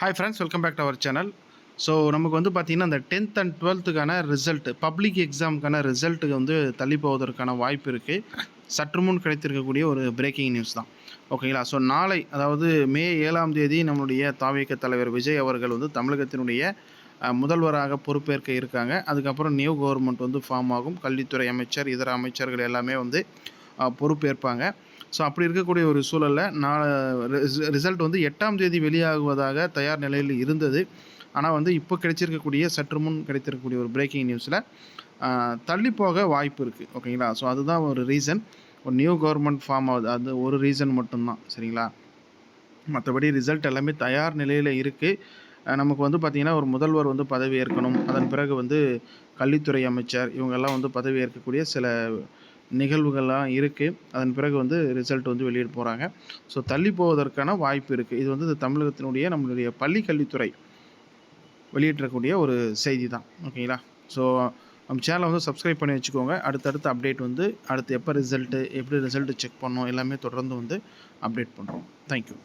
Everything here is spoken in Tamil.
Hi friends, welcome back to our channel. So நமக்கு வந்து பார்த்திங்கன்னா அந்த 10th and 12th result public எக்ஸாமுக்கான ரிசல்ட்டுக்கு வந்து தள்ளி போவதற்கான வாய்ப்பு இருக்குது. சற்று முன் கிடைத்திருக்கக்கூடிய ஒரு பிரேக்கிங் நியூஸ் தான். ஓகேங்களா? ஸோ நாளை, அதாவது மே 7ஆம் தேதி நம்மளுடைய தாவேக தலைவர் விஜய் அவர்கள் வந்து தமிழகத்தினுடைய முதல்வராக பொறுப்பேற்க இருக்காங்க. அதுக்கப்புறம் நியூ கவர்மெண்ட் வந்து ஃபார்ம் ஆகும். கல்வித்துறை அமைச்சர், இதர அமைச்சர்கள் எல்லாமே வந்து பொறுப்பேற்பாங்க. ஸோ அப்படி இருக்கக்கூடிய ஒரு சூழலில் ரிசல்ட் வந்து 8ஆம் தேதி வெளியாகுவதாக தயார் நிலையில் இருந்தது. ஆனால் வந்து இப்போ கிடைச்சிருக்கக்கூடிய சற்று முன் கிடைத்திருக்கக்கூடிய ஒரு பிரேக்கிங் நியூஸில் தள்ளி போக வாய்ப்பு இருக்குது. ஓகேங்களா? ஸோ அதுதான் ஒரு ரீசன். ஒரு நியூ கவர்மெண்ட் ஃபார்ம் ஆகுது, அது ஒரு ரீசன் மட்டும்தான். சரிங்களா? மற்றபடி ரிசல்ட் எல்லாமே தயார் நிலையில் இருக்குது. நமக்கு வந்து பார்த்திங்கன்னா ஒரு முதல்வர் வந்து பதவி ஏற்கணும். அதன் பிறகு வந்து கல்வித்துறை அமைச்சர் இவங்கெல்லாம் வந்து பதவி ஏற்கக்கூடிய சில நிகழ்வுகள்லாம் இருக்குது. அதன் பிறகு வந்து ரிசல்ட் வந்து வெளியிட போகிறாங்க. ஸோ தள்ளி போவதற்கான வாய்ப்பு இருக்குது. இது வந்து தமிழகத்தினுடைய நம்மளுடைய பள்ளி கல்வித்துறை வெளியிடக்கூடிய ஒரு செய்தி தான். ஓகேங்களா? ஸோ நம்ம சேனலை வந்து சப்ஸ்கிரைப் பண்ணி வச்சுக்கோங்க. அடுத்தடுத்த அப்டேட் வந்து அடுத்து எப்போ ரிசல்ட்டு, எப்படி ரிசல்ட்டு செக் பண்ணணும் எல்லாமே தொடர்ந்து வந்து அப்டேட் பண்ணுறோம். தேங்க்யூ.